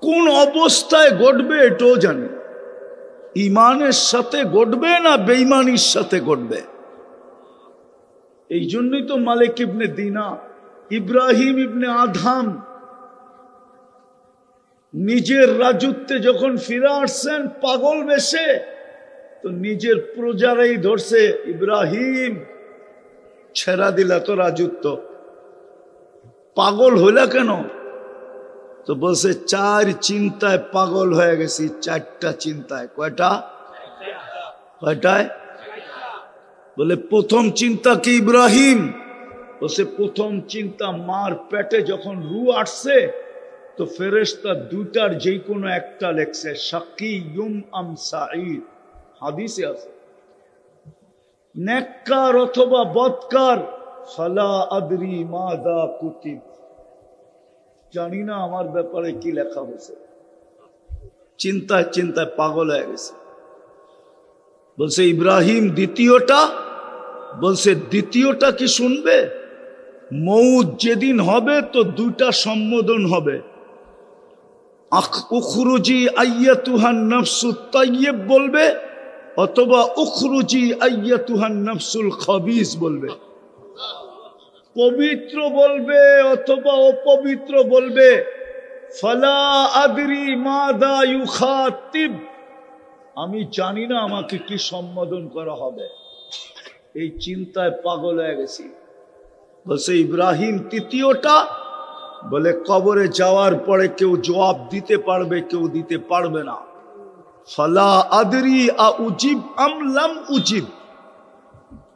কোন অবস্থায় ঘটবে এটাও জানি না। ইমানের সাথে ঘটবে না বেঈমানির সাথে ঘটবে? এই জন্যই তো মালিক ইবনে দিনা, ইব্রাহিম ইবনে আদহাম নিজের রাজত্বে যখন ফিরে আসছেন পাগল বেশে, তো নিজের প্রজারাই ধরছে, ইব্রাহিম ছেড়া দিলা তো রাজত্ব, পাগল হইলা কেন? তো বলছে চার চিন্তায় পাগল হয়ে গেছি। চারটা চিন্তায়। কয়টায়? বলে প্রথম চিন্তা কি ইব্রাহিম? বলছে প্রথম চিন্তা মার পেটে যখন রু আসছে তো ফেরেশতা দুটার যে কোনো একটা লেখছে, শাকিয়ুম আম সাঈদ, হাদিসে আছে। নেককার অথবা বদকার, ফালা আদরি মাযা কুতিব, জানি না আমার ব্যাপারে কি লেখা হয়েছে। চিন্তায় চিন্তায় পাগল হয়ে গেছে। বলছে ইব্রাহিম দ্বিতীয়টা? বলছে দ্বিতীয়টা কি শুনবে? মৌত যেদিন হবে তো দুইটা সম্বোধন হবে, উখরুজি আইয়াতুহান নাফসুত তাইয়্যিব বলবে, অথবা উখরুজি আইয়াতুহান নাফসুল খাবিস বলবে। পবিত্র বলবে অথবা অপবিত্র বলবে। ফালা আদরি মাযা ইউখাতিব, আমি জানি না আমাকে কি সম্বোধন করা হবে। এই চিন্তায় পাগল হয়ে গেছি। বলছে ইব্রাহিম তৃতীয়টা? বলে কবরে যাওয়ার পরে কেউ জবাব দিতে পারবে, কেউ দিতে পারবে না। ফালা আদরি আ উজিব আম লাম উজিব,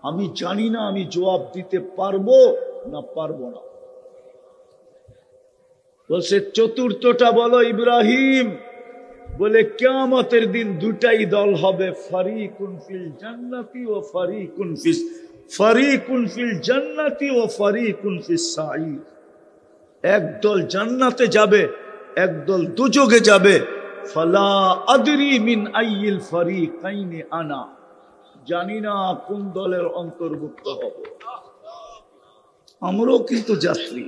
আমি জানি না আমি জবাব দিতে পারবো না পারবো না। বলছে চতুর্থটা বলো ইব্রাহিম। বলে কিয়ামতের দিন দুটাই দল হবে, ফারিকুন ফিল জান্নাতি ও ফারিকুন ফিল জান্নাতি ও ফারিকুন ফিস সাঈর। একদল জান্নাতে যাবে, একদল দুজকে যাবে। ফালা আদরি মিন আইয়িল ফারিকাইনি আনা, জানি না কোন দলের অন্তর্ভুক্ত হব। আমরাও কিন্তু যাত্রী।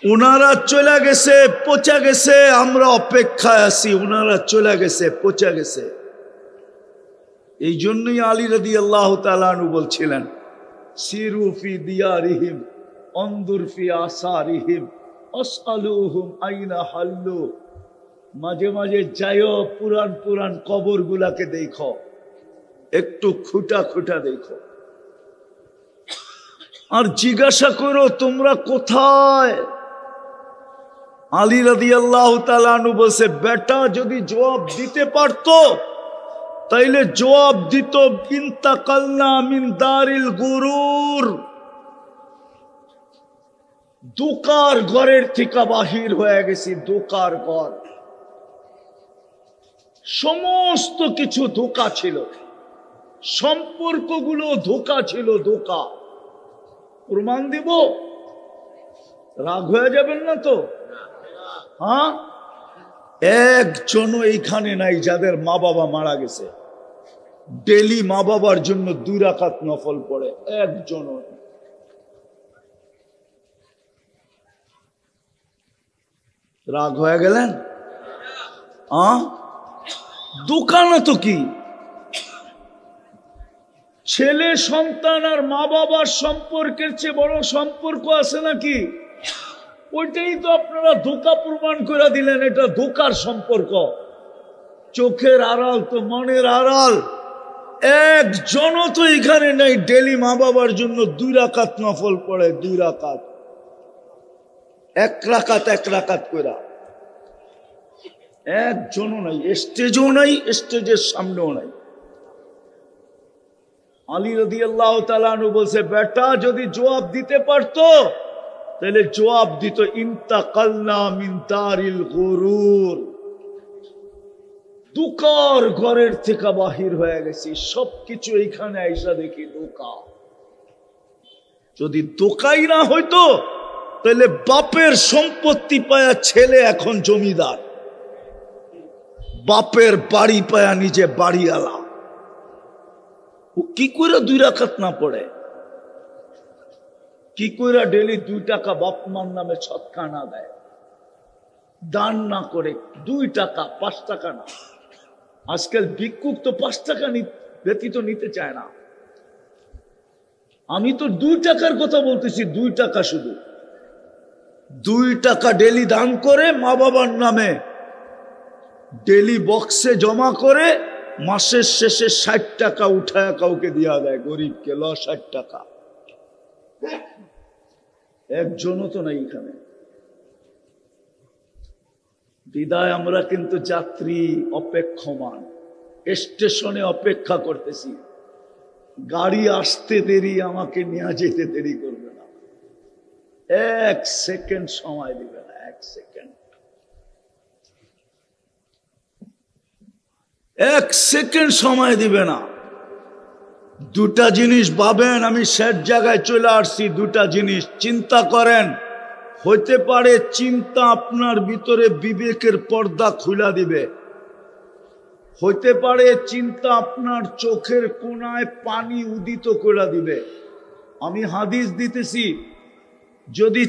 ওনারা চলে গেছে, পচা গেছে, আমরা অপেক্ষায় আছি। ওনারা চলে গেছে, পচা গেছে। এই জন্যই আলী রাদিয়াল্লাহু তাআলা আনহু বলছিলেন, সিরু ফি দিয়ারিহিম অনদুর ফি আসারিহিম আসআলুহুম আইনা হাল্লু। মাঝে মাঝে যাইও পুরান পুরান কবর গুলাকে দেখো, একটু খুঁটা খুঁটা দেখো, আর জিজ্ঞাসা করো তোমরা কোথায়। আলী রাদিয়াল্লাহু তাআলা আনহু বলছে, বেটা যদি জবাব দিতে পারতো তাইলে জবাব দিত, ইন্তাকালনা মিন দারিল গুরুর, ধোঁকার ঘরের থেকে বাহির হয়ে গেছি। ধোঁকার ঘর, সমস্ত কিছু ধোঁকা ছিল, সম্পর্কগুলো ধোঁকা ছিল। ধোঁকা প্রমাণ দিব। রাগ হয়ে যাবেন না তো? হ্যাঁ, একজনও এইখানে নাই যাদের মা বাবা মারা গেছে ডেলি মা বাবার জন্য 2 রাকাত নফল পড়ে, একজনও। রাগ হয়ে গেলেন? দোকানে তো কি, ছেলে সন্তান আর মা বাবার সম্পর্কের চেয়ে বড় সম্পর্ক আছে নাকি? ওইটাই তো আপনারা ধোঁকা প্রমাণ করে দিলেন, এটা ধোঁকার সম্পর্ক। চোখের আড়াল তো মনের আড়াল। একজনও তো এখানে নাই ডেলি মা বাবার জন্য 2 রাকাত নফল পড়ে, 2 রাকাত, 1 রাকাত 1 রাকাত করে। একজনও নাই, স্টেজও নাই, স্টেজের সামনেও নাই। আলী রাদিয়াল্লাহু তাআলা আনহু বলছে, বেটা যদি জবাব দিতে পারতো তাহলে জবাব দিত, ইন্তাকালনা মিন দারিল গুরুর, দুকার ঘরের থেকে বাহির হয়ে গেছি, সবকিছু এইখানে আইসা দেখি দোকা। যদি দোকাই না হইতো তাহলে বাপের সম্পত্তি পায়া ছেলে এখন জমিদার, বাপের বাড়ি পায়া নিজে বাড়িওয়ালা। ও কি করে 2 রাকাত না পড়ে? কি করে ডেলি 2 টাকা বাপ মার নামে সৎকা না দেয়, দান না করে? 2 টাকা, 5 টাকা না। আজকাল ভিক্ষুক তো 5 টাকা ব্যতীত নিতে চায় না। আমি তো 2 টাকার কথা বলতেছি, 2 টাকা, শুধু 2 টাকা ডেলি দান করে মা বাবার নামে, ডেলি বক্সে জমা করে মাসের শেষে 60 টাকা উঠায় কাউকে দিয়া দেয়, গরিবকে। 60 টাকা একজনও তো নাই এখানে। বিদায় আমরা কিন্তু যাত্রী, অপেক্ষমান, স্টেশনে অপেক্ষা করতেছি। গাড়ি আসতে দেরি, আমাকে নিয়ে যেতে দেরি করবে না, 1 সেকেন্ড সময় দিবে না, 1 সেকেন্ড, 1 সেকেন্ড সময় দিবে না। 2টা জিনিস ভাবেন, আমি শেষ জায়গায় চলে আসছি। 2টা জিনিস চিন্তা করেন। হইতে পারে চিন্তা আপনার ভিতরে বিবেকের পর্দা খুলে দিবে, হইতে পারে চিন্তা আপনার চোখের কোণায় পানি উদিত করে দিবে। আমি হাদিস দিতেছি, যদি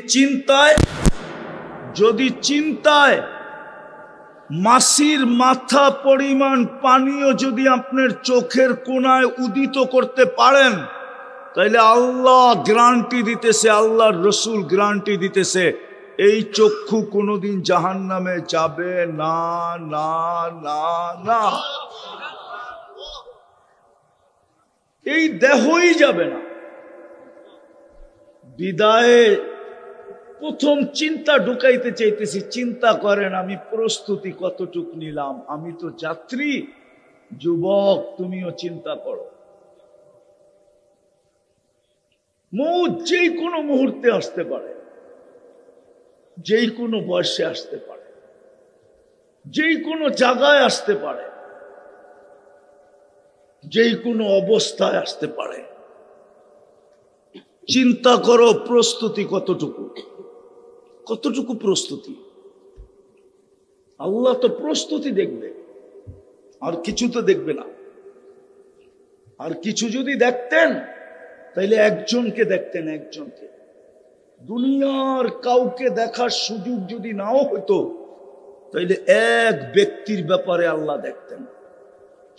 চিন্তায় মাছির মাথা পরিমাণ পানিও যদি আপনার চোখের কোণায় উদিত করতে পারেন, তাইলে আল্লাহ গ্যারান্টি দিতেছে, আল্লাহর রসুল গ্যারান্টি দিতেছে, এই চক্ষু কোনোদিন জাহান্নামে যাবে না, না, না, না। এই দেহই যাবে না। বিদায়ে প্রথম চিন্তা ঢুকাইতে চাইতেছি। চিন্তা করেন আমি প্রস্তুতি কতটুকু নিলাম। আমি তো যাত্রী, যুবক তুমিও চিন্তা করো। মৌত যেই কোনো মুহূর্তে আসতে পারে, যেই কোনো বয়সে আসতে পারে, যেই কোনো জায়গায় আসতে পারে, যেই কোনো অবস্থায় আসতে পারে। চিন্তা করো প্রস্তুতি কতটুকু, কতটুকু প্রস্তুতি। আল্লাহ তো প্রস্তুতি দেখবে, আর কিছু তো দেখবে না। আর কিছু যদি দেখতেন তাইলে একজনকে দেখতেন, একজনকে। দুনিয়ার কাউকে দেখার সুযোগ যদি নাও হইতো তাইলে এক ব্যক্তির ব্যাপারে আল্লাহ দেখতেন।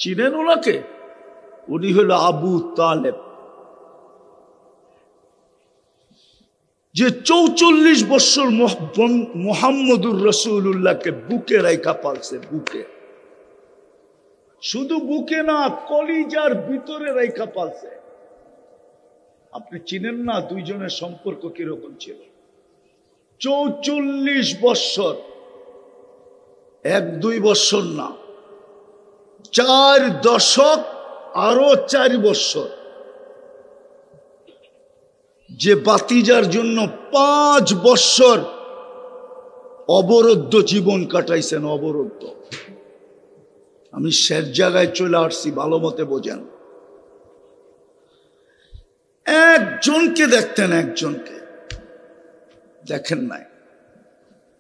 চিনেন ওনাকে? উনি হলো আবু তালেব, যে 44 বছর মুহাম্মদুর রাসূলুল্লাহকে বুকে রাইখা পালছে। বুকে, শুধু বুকে না, কলিজার ভিতরে রাইখা পালছে। আপনি চিনেন না দুইজনের সম্পর্ক কিরকম ছিল? 44 বছর, 1-2 বছর না, 4 দশক, আরো 4 বছর। যে বাতিজার জন্য 5 বছর অবরুদ্ধ জীবন কাটাইছেন, অবরুদ্ধ। আমি শেষ জায়গায় চলে আসছি, ভালো মতে বোঝেন। একজনকে দেখতেন, একজনকে। দেখেন নাই?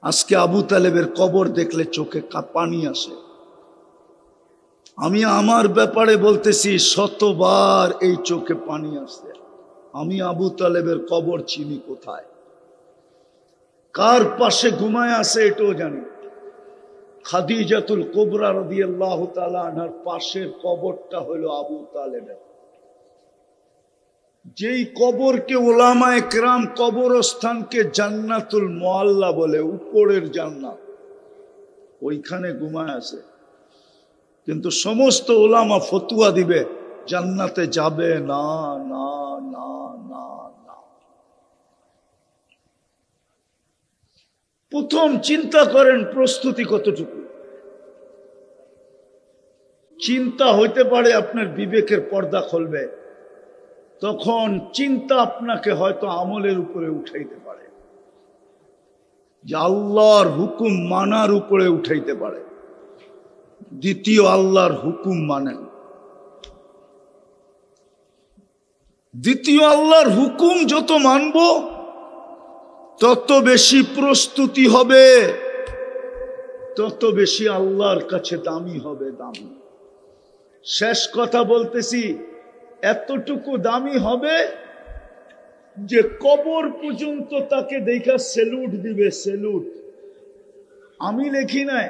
আজকে আবু তালেবের কবর দেখলে চোখে পানি আসে। আমি আমার ব্যাপারে বলতেছি, শতবার এই চোখে পানি আসে। আমি আবু তালেবের কবর চিনি কোথায়, কার পাশে ঘুমায় আছে এটাও জানি। খাদিজাতুল কুবরা রাদিয়াল্লাহু তাআলা আনহার পাশের কবরটা হলো আবু তালেবের। যেই কবরকে উলামায়ে কেরাম কবরস্থানকে জান্নাতুল মুআল্লা বলে, উপরের জান্নাত, ওইখানে ঘুমায় আছে। কিন্তু সমস্ত উলামা ফতুয়া দিবে জান্নাতে যাবে না, না, না, না, না। প্রথম চিন্তা করেন প্রস্তুতি কতটুকু। চিন্তা হইতে পারে আপনার বিবেকের পর্দা খুলবে, তখন চিন্তা আপনাকে হয়তো আমলের উপরে উঠাইতে পারে, যে আল্লাহর হুকুম মানার উপরে উঠাইতে পারে। দ্বিতীয়, আল্লাহর হুকুম মানেন। দ্বিতীয়, আল্লাহর হুকুম যত মানব তত বেশি প্রস্তুতি হবে, তত বেশি আল্লাহর কাছে দামি হবে। দামি, শেষ কথা বলতেছি, এতটুকু দামি হবে যে কবর পর্যন্ত তাকে দেখা সেলুট দিবে, সেলুট। আমি লেখি নাই,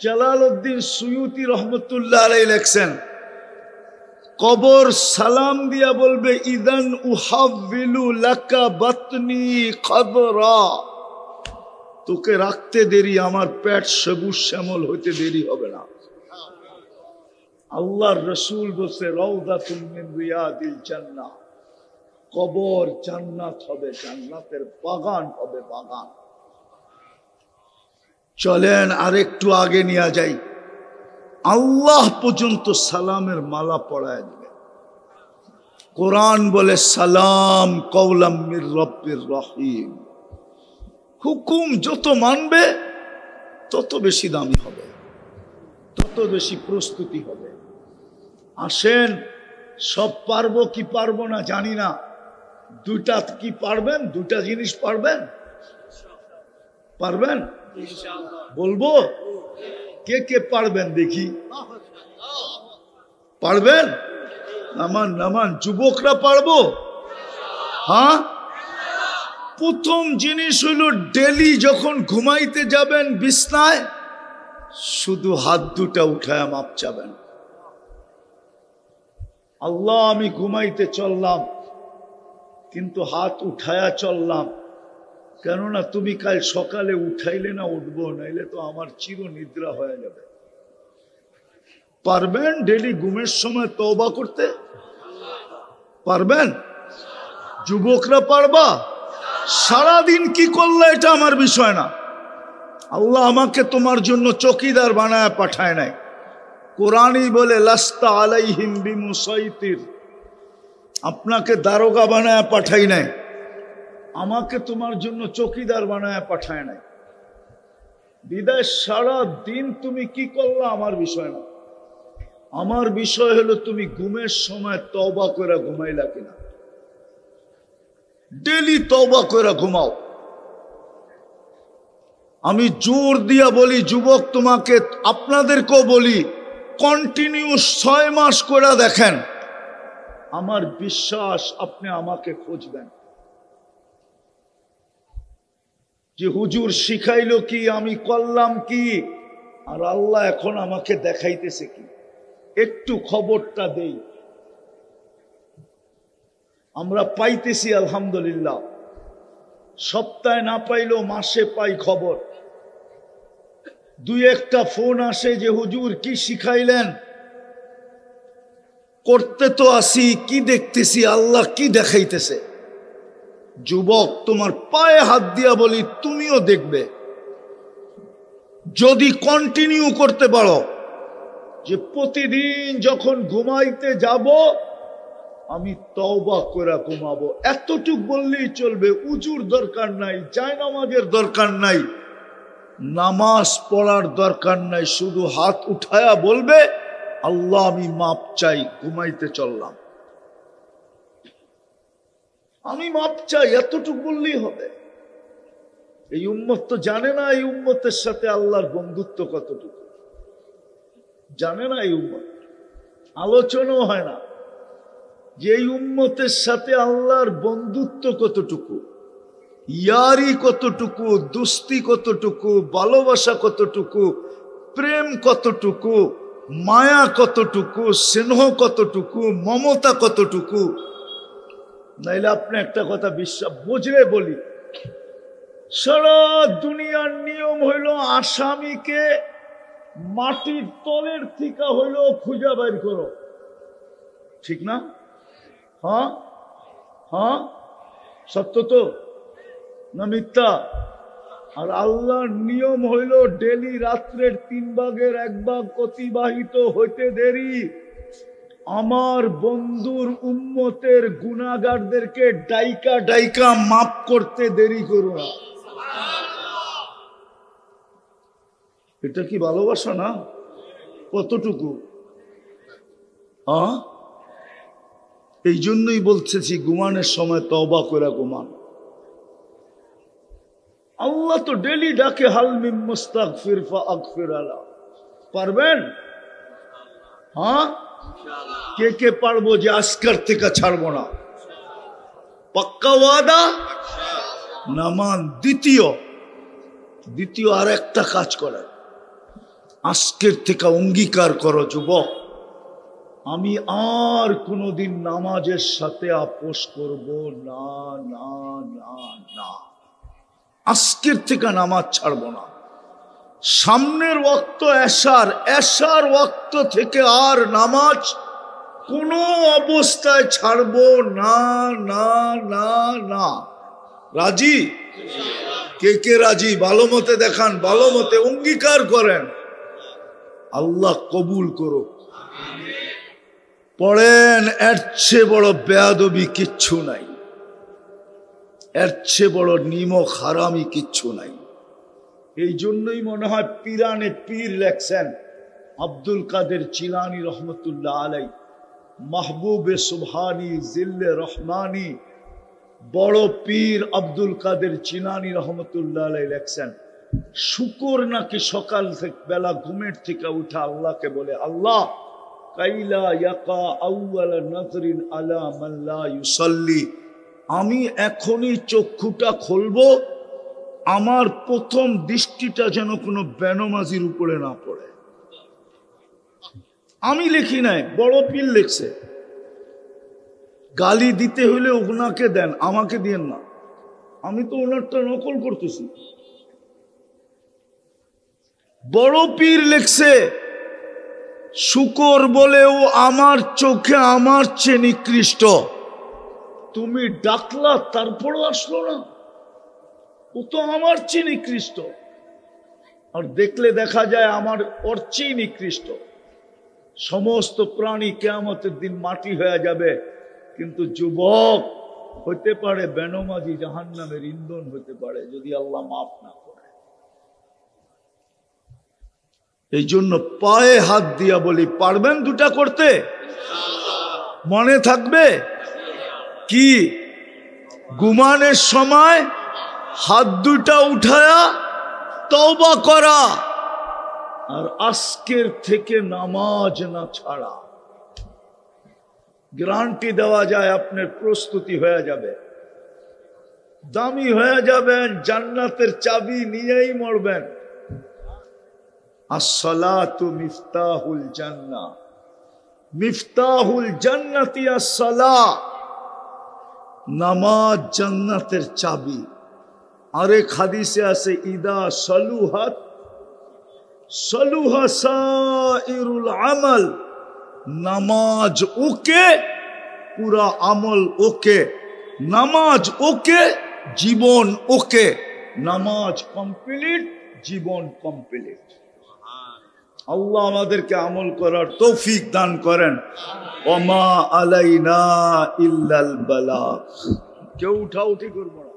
জালালউদ্দিন সুয়ুতি রহমতুল্লাহ আলাইহি লেখছেন, কবর সালাম দিয়া বলবে, ইদান উহাবিলু লাকা বাতনি খদরা, তোকে রাখতে দেরি, আমার পেট সবুজ শ্যামল হইতে দেরি হবে না। আল্লাহর রসুল বলছে, রাউদাতুম মিন রিয়াদিল জান্নাহ, কবর জান্নাত হবে, জান্নাতের বাগান হবে, বাগান। চলেন আরেকটু আগে নিয়ে যাই। আল্লাহ পর্যন্ত সালামের মালা পড়ায় দিবে। কোরআন বলে, সালাম কওলাম মির রব্বির রহিম। হুকুম যত মানবে তত বেশি দামি হবে, তত বেশি প্রস্তুতি হবে। আসেন, সব পারবো কি পারবো না জানি না, দুইটা কি পারবেন? দুইটা জিনিস পারবেন? পারবেন? বলবো কে কে পারবেন দেখি। পারবেন? নামান নামান, যুবকরা পারবো? হ্যাঁ। প্রথম জিনিস হইল, ডেলি যখন ঘুমাইতে যাবেন বিছনায়, শুধু হাত দুটা উঠায় মাপ চাবেন। আল্লাহ, আমি ঘুমাইতে চললাম কিন্তু হাত উঠায়া চললাম, কেননা তুমি কাল সকালে উঠাইলে না উঠবো, নাইলে তো আমার চির নিদ্রা হয়ে যাবে। পারবেন ডেলি ঘুমের সময় তওবা করতে? পারবেন? যুবকরা পারবা? সারাদিন কি করলে এটা আমার বিষয় না। আল্লাহ আমাকে তোমার জন্য চকিদার বানায় পাঠায় নাই। কোরআনই বলে, লাস্তা আলাইহিম বিমুসাইতির, আপনাকে দারোগা বানায় পাঠাই নাই, আমাকে তোমার জন্য চকিদার বানায় পাঠায় নাই। বিদায় সারা দিন তুমি কি করলা আমার বিষয় না। আমার বিষয় হলো তুমি ঘুমের সময় তওবা করে ঘুমাইলা কিনা। ডেলি তওবা করে ঘুমাও। আমি জোর দিয়া বলি যুবক, তোমাকে, আপনাদেরকেও বলি, কন্টিনিউ 6 মাস করে দেখেন, আমার বিশ্বাস আপনি আমাকে খুঁজবেন যে হুজুর শিখাইলো কি, আমি করলাম কি, আর আল্লাহ এখন আমাকে দেখাইতেছে কি। একটু খবরটা দেই। আমরা পাইতেছি আলহামদুলিল্লাহ, সপ্তাহে না পাইলেও মাসে পাই খবর। দুই একটা ফোন আসে যে হুজুর কি শিখাইলেন, করতে তো আসি, কি দেখতেছি, আল্লাহ কি দেখাইতেছে। যুবক, তোমার পায়ে হাত দিয়া বলি, তুমিও দেখবে যদি কন্টিনিউ করতে পারো, যে প্রতিদিন যখন ঘুমাইতে যাব আমি তওবা করে ঘুমাবো। এতটুক বললেই চলবে। উজুর দরকার নাই, জায়নামাজের দরকার নাই, নামাজ পড়ার দরকার নাই, শুধু হাত উঠায়া বলবে, আল্লাহ আমি মাপ চাই, ঘুমাইতে চললাম, আমি মাপ চাই, এতটুকু বললেই হবে। এই উম্মত তো জানে না এই উম্মতের সাথে আল্লাহর বন্ধুত্ব কতটুকু, জানে না এই উম্মত, আলোচনাও হয় না যে এই উম্মতের সাথে আল্লাহর বন্ধুত্ব কতটুকু, ইয়ারি কতটুকু, দুস্তি কতটুকু, ভালোবাসা কতটুকু, প্রেম কতটুকু, মায়া কতটুকু, স্নেহ কতটুকু, মমতা কতটুকু। নাইলে আপনি একটা কথা বিশ্বাস বুঝলে বলি, সারা দুনিয়ার নিয়ম হইল আসামিকে মাটির তলের থেকে হইল খুঁজে বাইর করো, ঠিক না? হ্যাঁ হ্যাঁ, সত্য তো না মিথ্যা? আর আল্লাহর নিয়ম হইল ডেলি রাত্রের 3 ভাগের 1 ভাগ অতিবাহিত হইতে দেরি আমার বন্ধুর উম্মতের গুনাহগারদেরকে ডাইকা ডাইকা মাফ করতে দেরি করো না। এটা কি ভালোবাসা না? কতটুকু? এই জন্যই বলতেছি ঘুমানোর সময় তওবা করে ঘুমান। আল্লাহ তো ডেলি ডাকে হাল মিন মুস্তাগফির ফাগফির আলা। পারবেন? হ্যাঁ, কে কে পারবো যে আজকের থেকে ছাড়বো না? পাক্কা ওয়াদা? নামান। দ্বিতীয় আর একটা কাজ করে, আজকের থেকে অঙ্গীকার করো যুবক, আমি আর কোনোদিন নামাজের সাথে আপোষ করব না না না না। আজকের থেকে নামাজ ছাড়ব না। সামনের ওয়াক্ত এশার ওয়াক্ত থেকে আর নামাজ কোনো অবস্থায় ছাড়ব না না না না। রাজি? কে কে রাজি? ভালো মতে দেখান, ভালো মতে অঙ্গীকার করেন। আল্লাহ কবুল করুক। পড়েন, এর চেয়ে বড় বেয়াদবি কিচ্ছু নাই, এর চেয়ে বড় নিমক হারামি কিচ্ছু নাই। এই জন্যই মনে হয় পিরানে পীর লেখছেন আব্দুল কাদের চিলানী রহমতুল্লাহ আলাই, মাহবুবে সুবহানি জিল্লে রহমানি, বড় পীর আব্দুল কাদের চিলানী রহমতুল্লাহ আলাই লেখছেন, শুকর নাকি সকাল থেকে বেলা ঘুমের থেকে উঠা আল্লাহকে বলে, আল্লাহ কাইলা ইয়াকা আউয়াল নজরিন আলা মান লা ইউসাল্লি, আমি এখনই চক্ষুটা খুলবো, আমার প্রথম দৃষ্টিটা যেন কোনো বেনমাজির উপরে না পড়ে। আমি লিখি নাই, বড় পীর লিখছে। গালি দিতে হইলে ওনাকে দেন, আমাকে দিয়েন না, আমি তো ওনারটা নকল করতেছি। বড় পীর লিখছে, শুকর বলে ও আমার চোখে আমার চেয়ে নিকৃষ্ট, তুমি ডাকলা তারপরও আসলো না, ও তো আমার চেয়ে নিকৃষ্ট। আর দেখলে দেখা যায় আমার ওর চেয়ে নিকৃষ্ট। সমস্ত প্রাণী কিয়ামতের দিন মাটি হয়ে যাবে, কিন্তু যুবক হইতে পারে বেনমাজি জাহান্নামের ইন্ধন হইতে পারে যদি আল্লাহ মাফ না করে। এই জন্য পায়ে হাত দিয়া বলি, পারবেন দুটা করতে? মনে থাকবে কি? ঘুমানোর সময় হাত দুটা উঠায়া তওবা করা, আর আজকের থেকে নামাজ না ছাড়া। গ্যারান্টি দেওয়া যায় আপনার প্রস্তুতি হয়ে যাবে, দামি হয়ে যাবেন, জান্নাতের চাবি নিয়েই মরবেন। আসসালাতু মিফতাহুল জান্নাহ, মিফতাহুল জান্নাতি আসসালাহ, নামাজ জান্নাতের চাবি। আরেক হাদিসে আছে, ইদা সলুহাত সলুহা সাইরুল আমাল, নামাজ ওকে পুরা আমল ওকে, নামাজ ওকে জীবন ওকে, নামাজ কমপ্লিট জীবন কমপ্লিট। আল্লাহ আমাদেরকে আমল করার তৌফিক দান করেন। ওমা আলাইনা ইল্লাল বালাগ। কেউ উঠাউঠি করবো না।